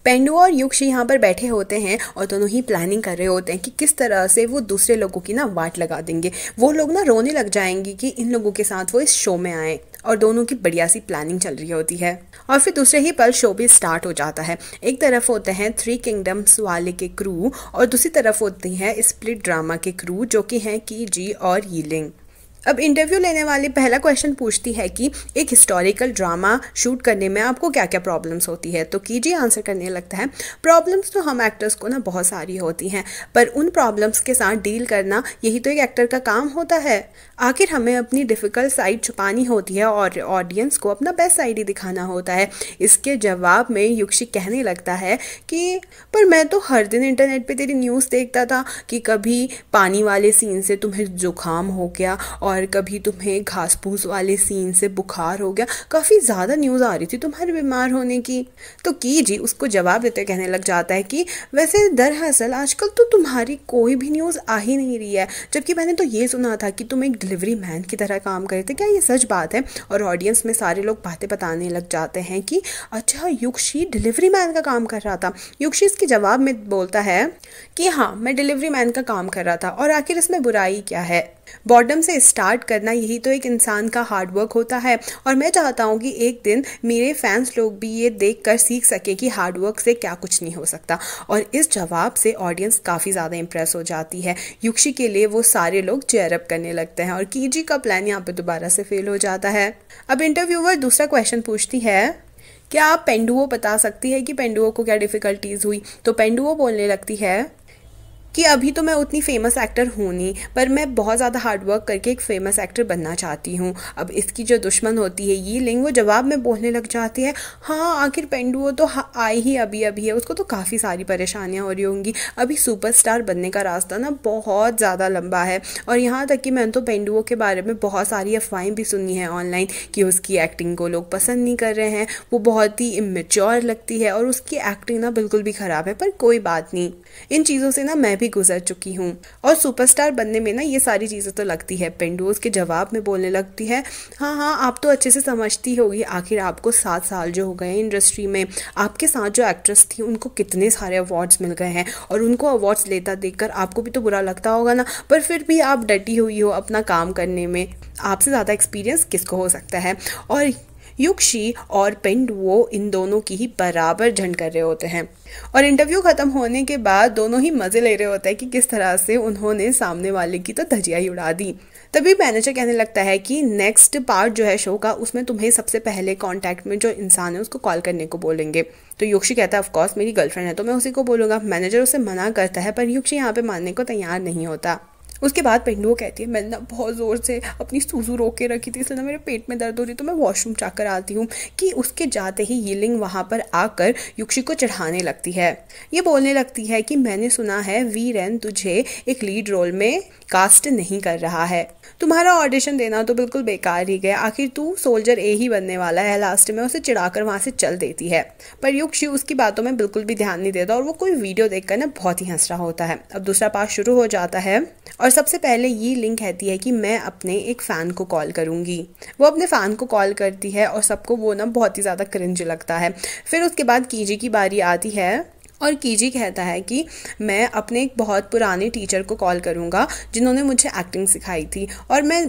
पेंडुआ और युक्ष यहाँ पर बैठे होते हैं और दोनों ही प्लानिंग कर रहे होते हैं कि किस तरह से वो दूसरे लोगों की ना वाट लगा देंगे। वो लोग ना रोने लग जाएंगे कि इन लोगों के साथ वो इस शो में आए, और दोनों की बढ़िया सी प्लानिंग चल रही होती है। और फिर दूसरे ही पल शो भी स्टार्ट हो जाता है। एक तरफ होते हैं थ्री किंगडम्स वाले के क्रू और दूसरी तरफ होती हैं स्प्लिट ड्रामा के क्रू, जो कि हैं कीजी और यीलिंग। अब इंटरव्यू लेने वाली पहला क्वेश्चन पूछती है कि एक हिस्टोरिकल ड्रामा शूट करने में आपको क्या क्या प्रॉब्लम्स होती है। तो कीजी आंसर करने लगता है, प्रॉब्लम्स तो हम एक्टर्स को ना बहुत सारी होती हैं, पर उन प्रॉब्लम्स के साथ डील करना यही तो एक एक्टर का काम होता है। आखिर हमें अपनी डिफ़िकल्ट साइड छुपानी होती है और ऑडियंस को अपना बेस्ट साइड ही दिखाना होता है। इसके जवाब में युक्षी कहने लगता है कि पर मैं तो हर दिन इंटरनेट पे तेरी न्यूज़ देखता था कि कभी पानी वाले सीन से तुम्हें जुकाम हो गया और कभी तुम्हें घास फूस वाले सीन से बुखार हो गया, काफ़ी ज़्यादा न्यूज़ आ रही थी तुम्हारे बीमार होने की। तो कीजी उसको जवाब देते कहने लग जाता है कि वैसे दरअसल आजकल तो तुम्हारी कोई भी न्यूज़ आ ही नहीं रही है, जबकि मैंने तो ये सुना था कि तुम एक डिलीवरी मैन की तरह काम कर रहे थे, क्या ये सच बात है? और ऑडियंस में सारे लोग बातें बताने लग जाते हैं कि अच्छा युक्षी डिलीवरी मैन का काम कर रहा था। युक्षी इसके जवाब में बोलता है कि हाँ, मैं डिलीवरी मैन का काम कर रहा था और आखिर इसमें बुराई क्या है? बॉटम से स्टार्ट करना यही तो एक इंसान का हार्डवर्क होता है, और मैं चाहता हूँ कि एक दिन मेरे फैंस लोग भी ये देखकर सीख सके कि हार्डवर्क से क्या कुछ नहीं हो सकता। और इस जवाब से ऑडियंस काफ़ी ज़्यादा इंप्रेस हो जाती है। युक्षी के लिए वो सारे लोग चेयर अप करने लगते हैं और कीजी का प्लान यहाँ पे दोबारा से फेल हो जाता है। अब इंटरव्यूअर दूसरा क्वेश्चन पूछती है, क्या आप पेंडुओ बता सकती है कि पेंडुओ को क्या डिफ़िकल्टीज हुई? तो पेंडुओ बोलने लगती है कि अभी तो मैं उतनी फेमस एक्टर हूँ नहीं, पर मैं बहुत ज़्यादा हार्डवर्क करके एक फ़ेमस एक्टर बनना चाहती हूँ। अब इसकी जो दुश्मन होती है यीलिंग, वो जवाब में बोलने लग जाती है, हाँ आखिर पेंडुओ तो आई ही अभी अभी है, उसको तो काफ़ी सारी परेशानियाँ हो रही होंगी। अभी सुपरस्टार बनने का रास्ता ना बहुत ज़्यादा लंबा है, और यहाँ तक कि मैंने तो पेंडुओ के बारे में बहुत सारी अफवाहें भी सुनी हैं ऑनलाइन कि उसकी एक्टिंग को लोग पसंद नहीं कर रहे हैं, वो बहुत ही इमेच्योर लगती है और उसकी एक्टिंग ना बिल्कुल भी ख़राब है। पर कोई बात नहीं, इन चीज़ों से ना मैं भी गुजर चुकी हूँ, और सुपरस्टार बनने में ना ये सारी चीज़ें तो लगती है। पेंडुओ के जवाब में बोलने लगती है, हाँ हाँ आप तो अच्छे से समझती होगी, आखिर आपको 7 साल जो हो गए इंडस्ट्री में, आपके साथ जो एक्ट्रेस थी उनको कितने सारे अवार्ड्स मिल गए हैं, और उनको अवार्ड्स लेता देखकर आपको भी तो बुरा लगता होगा ना, पर फिर भी आप डटी हुई हो अपना काम करने में। आपसे ज़्यादा एक्सपीरियंस किसको हो सकता है? और युक्षी और पेंडुओ इन दोनों की ही बराबर झंड कर रहे होते हैं, और इंटरव्यू ख़त्म होने के बाद दोनों ही मज़े ले रहे होते हैं कि किस तरह से उन्होंने सामने वाले की तो धजिया ही उड़ा दी। तभी मैनेजर कहने लगता है कि नेक्स्ट पार्ट जो है शो का, उसमें तुम्हें सबसे पहले कांटेक्ट में जो इंसान है उसको कॉल करने को बोलेंगे। तो युक्षी कहता है, ऑफ कोर्स मेरी गर्लफ्रेंड है तो मैं उसी को बोलूँगा। मैनेजर उसे मना करता है, पर युक्षी यहाँ पे मानने को तैयार नहीं होता। उसके बाद पेंडुओ कहती है, मैंने ना बहुत ज़ोर से अपनी सूजू रोक के रखी थी, इसलिए ना मेरे पेट में दर्द हो रही, तो मैं वॉशरूम जाकर आती हूँ। कि उसके जाते ही यीलिंग वहाँ पर आकर युक्षी को चढ़ाने लगती है। ये बोलने लगती है कि मैंने सुना है वीरेन तुझे एक लीड रोल में कास्ट नहीं कर रहा है, तुम्हारा ऑडिशन देना तो बिल्कुल बेकार ही गया, आखिर तू सोल्जर ए ही बनने वाला है। लास्ट में उसे चिढ़ाकर वहाँ से चल देती है, पर युक्षी उसकी बातों में बिल्कुल भी ध्यान नहीं देता और वो कोई वीडियो देखकर ना बहुत ही हंस रहा होता है। अब दूसरा पार्ट शुरू हो जाता है, और सबसे पहले ये लिंक कहती है कि मैं अपने एक फ़ैन को कॉल करूँगी। वो अपने फ़ैन को कॉल करती है और सबको वो ना बहुत ही ज़्यादा क्रिंज लगता है। फिर उसके बाद कीजी की बारी आती है, और कीजी कहता है कि मैं अपने एक बहुत पुराने टीचर को कॉल करूँगा जिन्होंने मुझे एक्टिंग सिखाई थी, और मैं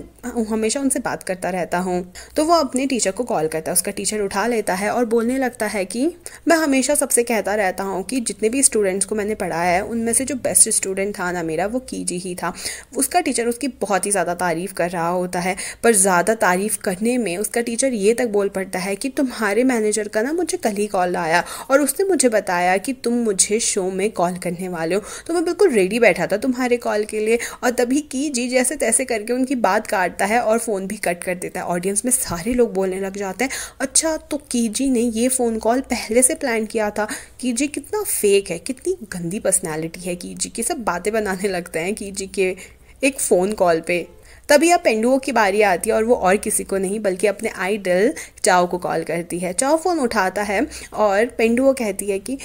हमेशा उनसे बात करता रहता हूँ। तो वो अपने टीचर को कॉल करता है, उसका टीचर उठा लेता है और बोलने लगता है कि मैं हमेशा सबसे कहता रहता हूँ कि जितने भी स्टूडेंट्स को मैंने पढ़ाया है उनमें से जो बेस्ट स्टूडेंट था ना मेरा, वो कीजी ही था। उसका टीचर उसकी बहुत ही ज़्यादा तारीफ़ कर रहा होता है, पर ज़्यादा तारीफ़ करने में उसका टीचर ये तक बोल पड़ता है कि तुम्हारे मैनेजर का ना मुझे कल ही कॉल आया और उसने मुझे बताया कि तुम मुझे शो में कॉल करने वाले हो, तो मैं बिल्कुल रेडी बैठा था तुम्हारे कॉल के लिए। और तभी कीजी जैसे तैसे करके उनकी बात काटता है और फ़ोन भी कट कर देता है। ऑडियंस में सारे लोग बोलने लग जाते हैं, अच्छा तो कीजी ने ये फ़ोन कॉल पहले से प्लान किया था। कीजी कितना फेक है, कितनी गंदी पर्सनैलिटी है कीजी की। सब बातें बनाने लगते हैं कीजी के एक फ़ोन कॉल पे। तभी अब पेंडुओ की बारी आती है और वो और किसी को नहीं बल्कि अपने आइडल चाओ को कॉल करती है। चाओ फ़ोन उठाता है और पेंडुओ कहती है कि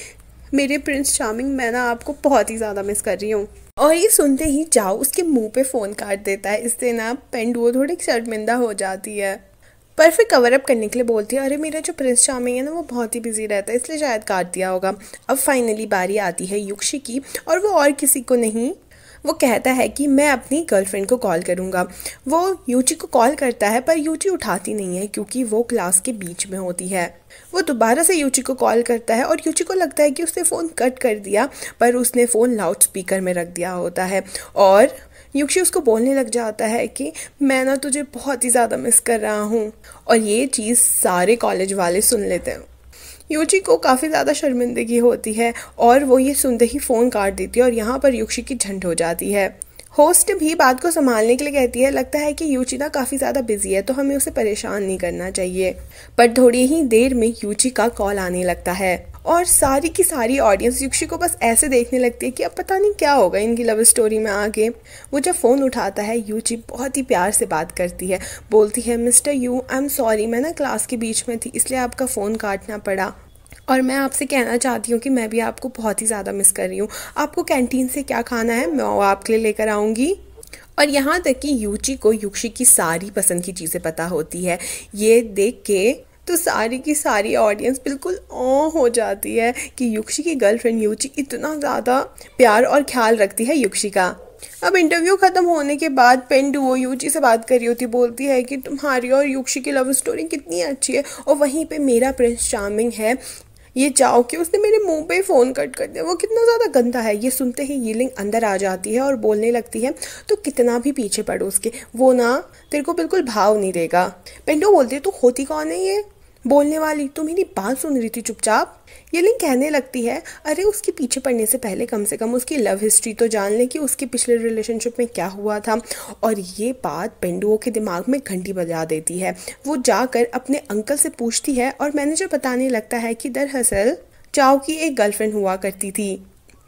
मेरे प्रिंस चार्मिंग, मैं ना आपको बहुत ही ज़्यादा मिस कर रही हूँ। और ये सुनते ही चाओ उसके मुंह पे फ़ोन काट देता है। इससे ना पेंडुओ थोड़ी शर्मिंदा हो जाती है। पर फिर कवर अप करने के लिए बोलती है, अरे मेरा जो प्रिंस चार्मिंग है ना वो बहुत ही बिजी रहता है, इसलिए शायद काट दिया होगा। अब फाइनली बारी आती है युक्षी की, और वो और किसी को नहीं, वो कहता है कि मैं अपनी गर्लफ्रेंड को कॉल करूँगा। वो यूची को कॉल करता है पर यूची उठाती नहीं है क्योंकि वो क्लास के बीच में होती है। वो दोबारा से यूची को कॉल करता है और यूची को लगता है कि उसने फ़ोन कट कर दिया, पर उसने फ़ोन लाउड स्पीकर में रख दिया होता है और युक्षी उसको बोलने लग जाता है कि मैं ना तुझे बहुत ही ज़्यादा मिस कर रहा हूँ। और ये चीज़ सारे कॉलेज वाले सुन लेते हैं। युची को काफ़ी ज़्यादा शर्मिंदगी होती है और वो ये सुनते ही फ़ोन काट देती है और यहाँ पर युक्षी की झंड हो जाती है। होस्ट भी बात को संभालने के लिए कहती है, लगता है कि यूची ना काफ़ी ज़्यादा बिजी है तो हमें उसे परेशान नहीं करना चाहिए। पर थोड़ी ही देर में यूची का कॉल आने लगता है और सारी की सारी ऑडियंस युक्षी को बस ऐसे देखने लगती है कि अब पता नहीं क्या होगा इनकी लव स्टोरी में आगे। वो जब फ़ोन उठाता है यूची बहुत ही प्यार से बात करती है, बोलती है, mister you, I am sorry, मैं ना क्लास के बीच में थी इसलिए आपका फ़ोन काटना पड़ा और मैं आपसे कहना चाहती हूँ कि मैं भी आपको बहुत ही ज़्यादा मिस कर रही हूँ। आपको कैंटीन से क्या खाना है मैं वो आपके लिए लेकर आऊँगी। और यहाँ तक कि यूची को युक्षी की सारी पसंद की चीज़ें पता होती है। ये देख के तो सारी की सारी ऑडियंस बिल्कुल ऑ हो जाती है कि युक्षी की गर्लफ्रेंड यूची इतना ज़्यादा प्यार और ख्याल रखती है युक्षी का। अब इंटरव्यू खत्म होने के बाद पेंडुओ यूची से बात कर रही होती, बोलती है कि तुम्हारी और युक्षी की लव स्टोरी कितनी अच्छी है और वहीं पे मेरा प्रिंस चार्मिंग है, ये चाहो कि उसने मेरे मुंह पे फ़ोन कट कर दिया, वो कितना ज़्यादा गंदा है। ये सुनते ही यीलिंग अंदर आ जाती है और बोलने लगती है, तो कितना भी पीछे पड़ो उसके, वो ना तेरे को बिल्कुल भाव नहीं देगा। पेंडो बोलती है, तू होती कौन है ये बोलने वाली, तू मेरी बात सुन रही थी चुपचाप। यीलिंग कहने लगती है, अरे उसके पीछे पड़ने से कम उसकी लव हिस्ट्री तो जान ले कि उसके पिछले रिलेशनशिप में क्या हुआ था। और ये बात पेंडुओ के दिमाग में घंटी बजा देती है। वो जाकर अपने अंकल से पूछती है और मैनेजर बताने लगता है कि दरअसल चाओ की एक गर्लफ्रेंड हुआ करती थी।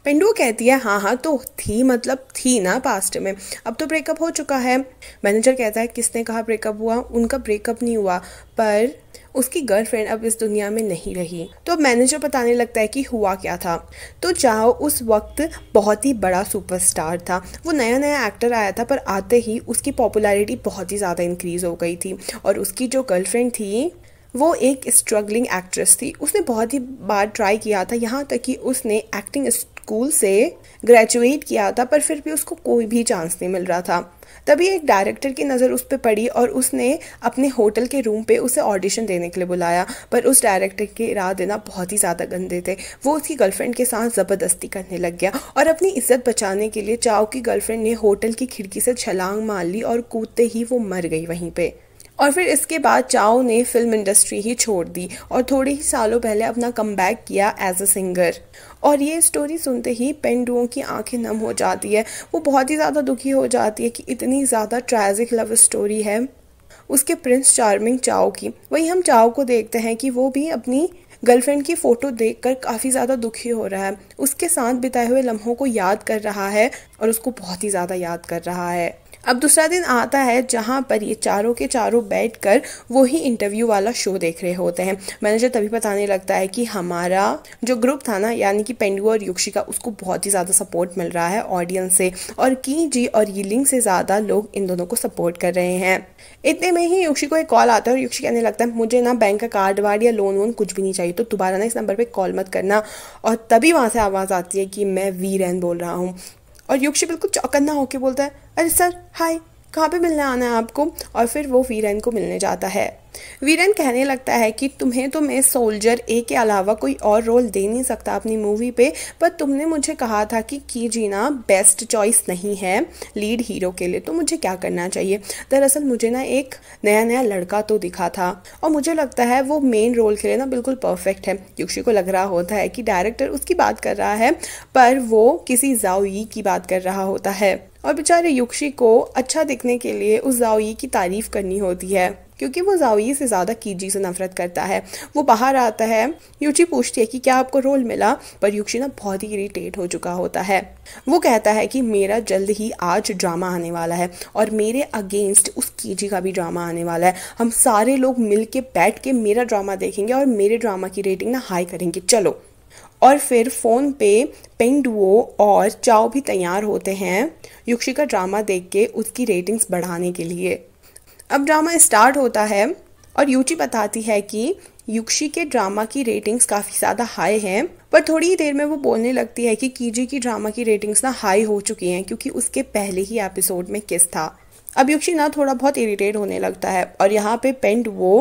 पेंडुओ कहती है, हाँ तो थी, मतलब थी ना पास्ट में, अब तो ब्रेकअप हो चुका है। मैनेजर कहता है, किसने कहा ब्रेकअप हुआ, उनका ब्रेकअप नहीं हुआ, पर उसकी गर्लफ्रेंड अब इस दुनिया में नहीं रही। तो मैनेजर बताने लगता है कि हुआ क्या था। तो चाओ उस वक्त बहुत ही बड़ा सुपरस्टार था, वो नया नया एक्टर आया था, पर आते ही उसकी पॉपुलैरिटी बहुत ही ज़्यादा इंक्रीज़ हो गई थी और उसकी जो गर्लफ्रेंड थी वो एक स्ट्रगलिंग एक्ट्रेस थी। उसने बहुत ही बार ट्राई किया था, यहाँ तक कि उसने एक्टिंग स्कूल से ग्रेजुएट किया था, पर फिर भी उसको कोई भी चांस नहीं मिल रहा था। तभी एक डायरेक्टर की नज़र उस पर पड़ी और उसने अपने होटल के रूम पे उसे ऑडिशन देने के लिए बुलाया, पर उस डायरेक्टर के इरादे ना बहुत ही ज़्यादा गंदे थे। वो उसकी गर्लफ्रेंड के साथ ज़बरदस्ती करने लग गया और अपनी इज्जत बचाने के लिए चाओ की गर्लफ्रेंड ने होटल की खिड़की से छलांग मार ली और कूदते ही वो मर गई वहीं पे। और फिर इसके बाद चाओ ने फिल्म इंडस्ट्री ही छोड़ दी और थोड़े ही सालों पहले अपना कमबैक किया एज अ सिंगर। और ये स्टोरी सुनते ही पेंडुओं की आंखें नम हो जाती है। वो बहुत ही ज़्यादा दुखी हो जाती है कि इतनी ज़्यादा ट्रेजिक लव स्टोरी है उसके प्रिंस चार्मिंग चाओ की। वहीं हम चाओ को देखते हैं कि वो भी अपनी गर्लफ्रेंड की फ़ोटो देखकर काफ़ी ज़्यादा दुखी हो रहा है, उसके साथ बिताए हुए लम्हों को याद कर रहा है और उसको बहुत ही ज़्यादा याद कर रहा है। अब दूसरा दिन आता है जहाँ पर ये चारों के चारों बैठकर वो ही इंटरव्यू वाला शो देख रहे होते हैं। मैनेजर तभी बताने लगता है कि हमारा जो ग्रुप था ना, यानी कि पेंडुओ और युक्षी का, उसको बहुत ही ज़्यादा सपोर्ट मिल रहा है ऑडियंस से और की जी और यीलिंग से ज़्यादा लोग इन दोनों को सपोर्ट कर रहे हैं। इतने में ही युक्षी को एक कॉल आता है और युक्षी कहने लगता है, मुझे ना बैंक का कार्ड वार्ड या लोन वोन कुछ भी नहीं चाहिए, तो दोबारा ना इस नंबर पर कॉल मत करना। और तभी वहाँ से आवाज़ आती है कि मैं वीरेन बोल रहा हूँ और युक्षी बिल्कुल चौकन्ना होकर बोलता है, अरे सर हाय, कहाँ पे मिलने आना है आपको। और फिर वो वीरेन को मिलने जाता है। वीरेन कहने लगता है कि तुम्हें तो मैं सोल्जर ए के अलावा कोई और रोल दे नहीं सकता अपनी मूवी पे, पर तुमने मुझे कहा था कि कीजीना बेस्ट चॉइस नहीं है लीड हीरो के लिए, तो मुझे क्या करना चाहिए। दरअसल मुझे ना एक नया लड़का तो दिखा था और मुझे लगता है वो मेन रोल के लिए ना बिल्कुल परफेक्ट है। युक्षी को लग रहा होता है कि डायरेक्टर उसकी बात कर रहा है, पर वो किसी जाओई की बात कर रहा होता है और बेचारे युक्षी को अच्छा दिखने के लिए उस जाओई की तारीफ करनी होती है क्योंकि वो जाओई से ज़्यादा कीजी से नफरत करता है। वो बाहर आता है, युक्षी पूछती है कि क्या आपको रोल मिला, पर युक्षी ना बहुत ही इरिटेट हो चुका होता है। वो कहता है कि मेरा जल्द ही आज ड्रामा आने वाला है और मेरे अगेंस्ट उस कीजी का भी ड्रामा आने वाला है। हम सारे लोग मिल के बैठ के मेरा ड्रामा देखेंगे और मेरे ड्रामा की रेटिंग ना हाई करेंगे, चलो। और फिर फ़ोन पे पेंडुओ और चाओ भी तैयार होते हैं युक्षी का ड्रामा देख के उसकी रेटिंग्स बढ़ाने के लिए। अब ड्रामा स्टार्ट होता है और यूची बताती है कि युक्षी के ड्रामा की रेटिंग्स काफ़ी ज़्यादा हाई हैं, पर थोड़ी ही देर में वो बोलने लगती है कि कीजी की ड्रामा की रेटिंग्स ना हाई हो चुकी हैं क्योंकि उसके पहले ही एपिसोड में किस था। अब युक्षी ना थोड़ा बहुत इरिटेट होने लगता है और यहाँ पे पेंट वो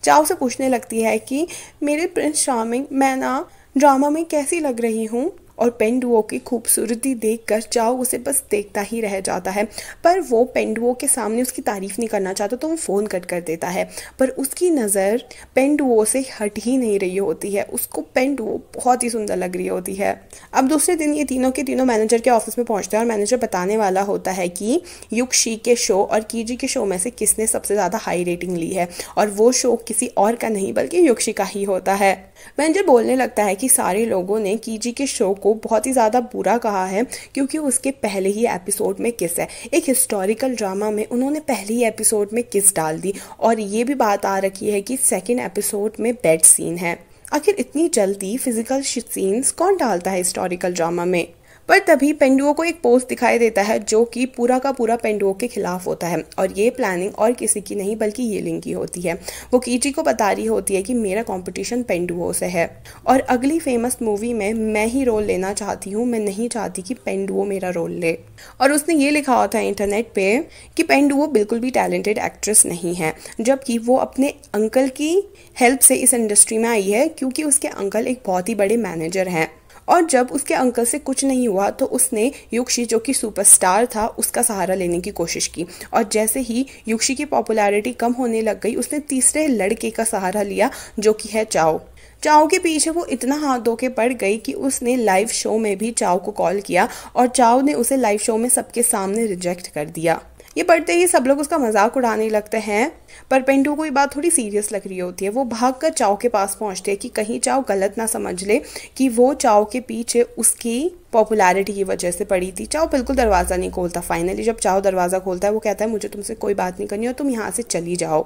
चाव से पूछने लगती है कि मेरे प्रिंस चार्मिंग, मैं ना ड्रामा में कैसी लग रही हूँ। और पेंडुओ की खूबसूरती देखकर चाओ उसे बस देखता ही रह जाता है, पर वो पेंडुओ के सामने उसकी तारीफ नहीं करना चाहता तो वो फ़ोन कट कर देता है। पर उसकी नज़र पेंडुओ से हट ही नहीं रही होती है, उसको पेंडुओ बहुत ही सुंदर लग रही होती है। अब दूसरे दिन ये तीनों के तीनों मैनेजर के ऑफिस में पहुंचते हैं और मैनेजर बताने वाला होता है कि युक्षी के शो और कीजी के शो में से किसने सबसे ज़्यादा हाई रेटिंग ली है, और वो शो किसी और का नहीं बल्कि युक्षी का ही होता है। मैनेजर बोलने लगता है कि सारे लोगों ने कीजी के शो को बहुत ही ज़्यादा बुरा कहा है क्योंकि उसके पहले ही एपिसोड में किस है। एक हिस्टोरिकल ड्रामा में उन्होंने पहले ही एपिसोड में किस डाल दी, और ये भी बात आ रखी है कि सेकंड एपिसोड में बेड सीन है। आखिर इतनी जल्दी फिजिकल सीन्स कौन डालता है हिस्टोरिकल ड्रामा में। पर तभी पेंडुओ को एक पोस्ट दिखाई देता है जो कि पूरा का पूरा पेंडुओ के खिलाफ होता है, और ये प्लानिंग और किसी की नहीं बल्कि येलिंग की होती है। वो कीची को बता रही होती है कि मेरा कंपटीशन पेंडुओ से है और अगली फेमस मूवी में मैं ही रोल लेना चाहती हूँ, मैं नहीं चाहती कि पेंडुओ मेरा रोल ले। और उसने ये लिखा होता है इंटरनेट पे कि पेंडुओ बिल्कुल भी टैलेंटेड एक्ट्रेस नहीं है, जबकि वो अपने अंकल की हेल्प से इस इंडस्ट्री में आई है क्योंकि उसके अंकल एक बहुत ही बड़े मैनेजर हैं। और जब उसके अंकल से कुछ नहीं हुआ तो उसने युक्षी जो कि सुपरस्टार था उसका सहारा लेने की कोशिश की, और जैसे ही युक्षी की पॉपुलैरिटी कम होने लग गई उसने तीसरे लड़के का सहारा लिया जो कि है चाओ। चाओ के पीछे वो इतना हाथ धो के पड़ गई कि उसने लाइव शो में भी चाओ को कॉल किया और चाओ ने उसे लाइव शो में सबके सामने रिजेक्ट कर दिया। ये पढ़ते ही सब लोग उसका मजाक उड़ाने लगते हैं, पर पेंटू को ये बात थोड़ी सीरियस लग रही होती है। वो भागकर चाओ के पास पहुंचते हैं कि कहीं चाओ गलत ना समझ ले कि वो चाओ के पीछे उसकी पॉपुलैरिटी की वजह से पड़ी थी। चाओ बिल्कुल दरवाज़ा नहीं खोलता। फाइनली जब चाओ दरवाज़ा खोलता है वो कहता है मुझे तुमसे कोई बात नहीं करनी और तुम यहाँ से चली जाओ,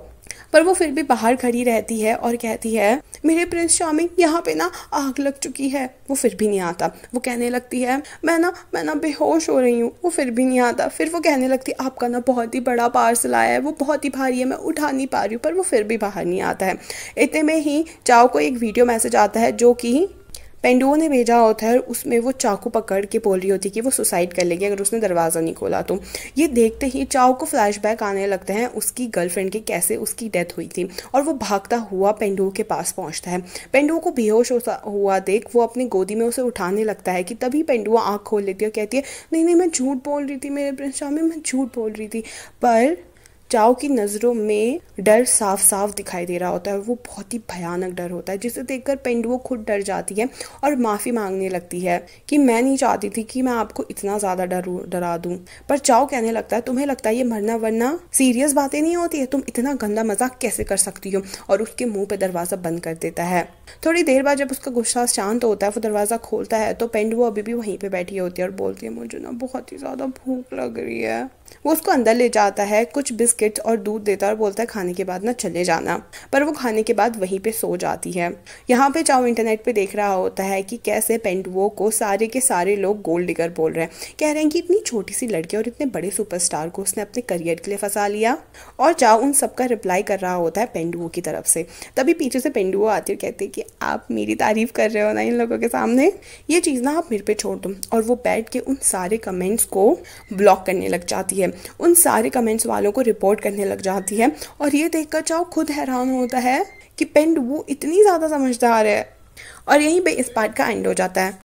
पर वो फिर भी बाहर खड़ी रहती है और कहती है मेरे प्रिंस चार्मिंग, यहाँ पे ना आग लग चुकी है। वो फिर भी नहीं आता। वो कहने लगती है मैं ना बेहोश हो रही हूँ। वो फिर भी नहीं आता। फिर वो कहने लगती है आपका ना बहुत ही बड़ा पार्सल आया है, वो बहुत ही भारी है, मैं उठा नहीं पा रही हूँ। पर वो फिर भी बाहर नहीं आता है। इतने में ही चाओ को एक वीडियो मैसेज आता है जो कि पेंडुओ ने भेजा होता है। उसमें वो चाकू पकड़ के बोल रही होती है कि वो सुसाइड कर लेगी अगर उसने दरवाज़ा नहीं खोला तो। ये देखते ही चाओ को फ्लैशबैक आने लगते हैं उसकी गर्लफ्रेंड के, कैसे उसकी डेथ हुई थी, और वो भागता हुआ पेंडुओ के पास पहुंचता है। पेंडुओ को बेहोश हुआ देख वो अपनी गोदी में उसे उठाने लगता है कि तभी पेंडुओ आँख खोल लेती है और कहती है नहीं मैं झूठ बोल रही थी मेरे प्रिंस चार्मिंग, मैं झूठ बोल रही थी। पर चाओ की नज़रों में डर साफ साफ दिखाई दे रहा होता है। वो बहुत ही भयानक डर होता है जिसे देखकर पेंडुओ खुद डर जाती है और माफ़ी मांगने लगती है कि मैं नहीं चाहती थी कि मैं आपको इतना ज़्यादा डरा दूं। पर चाओ कहने लगता है तुम्हें लगता है ये मरना वरना सीरियस बातें नहीं होती है, तुम इतना गंदा मजाक कैसे कर सकती हो, और उसके मुंह पे दरवाज़ा बंद कर देता है। थोड़ी देर बाद जब उसका गुस्सा शांत होता है वो दरवाज़ा खोलता है तो पेंडुओ अभी भी वहीं पर बैठी होती है और बोलती है मुझे ना बहुत ही ज़्यादा भूख लग रही है। वो उसको अंदर ले जाता है, कुछ बिस्किट्स और दूध देता है और बोलता है खाने के बाद ना चले जाना। पर वो खाने के बाद वहीं पे सो जाती है। यहाँ पे चाओ इंटरनेट पे देख रहा होता है कि कैसे पेंडुओ को सारे के सारे लोग गोल्ड डिगर बोल रहे हैं, कह रहे हैं कि इतनी छोटी सी लड़की और इतने बड़े सुपरस्टार को उसने अपने करियर के लिए फंसा लिया। और चाओ उन सबका रिप्लाई कर रहा होता है पेंडुओ की तरफ से। तभी पीछे से पेंडुओ आती है और कहती है कि आप मेरी तारीफ कर रहे हो ना इन लोगों के सामने, ये चीज़ ना आप मेरे पे छोड़ दो। और वो बैठ के उन सारे कमेंट्स को ब्लॉक करने लग जाती है, उन सारे कमेंट्स वालों को रिपोर्ट करने लग जाती है। और ये देखकर चाओ खुद हैरान होता है कि पेंडुओ इतनी ज़्यादा समझदार है। और यहीं पे इस पार्ट का एंड हो जाता है।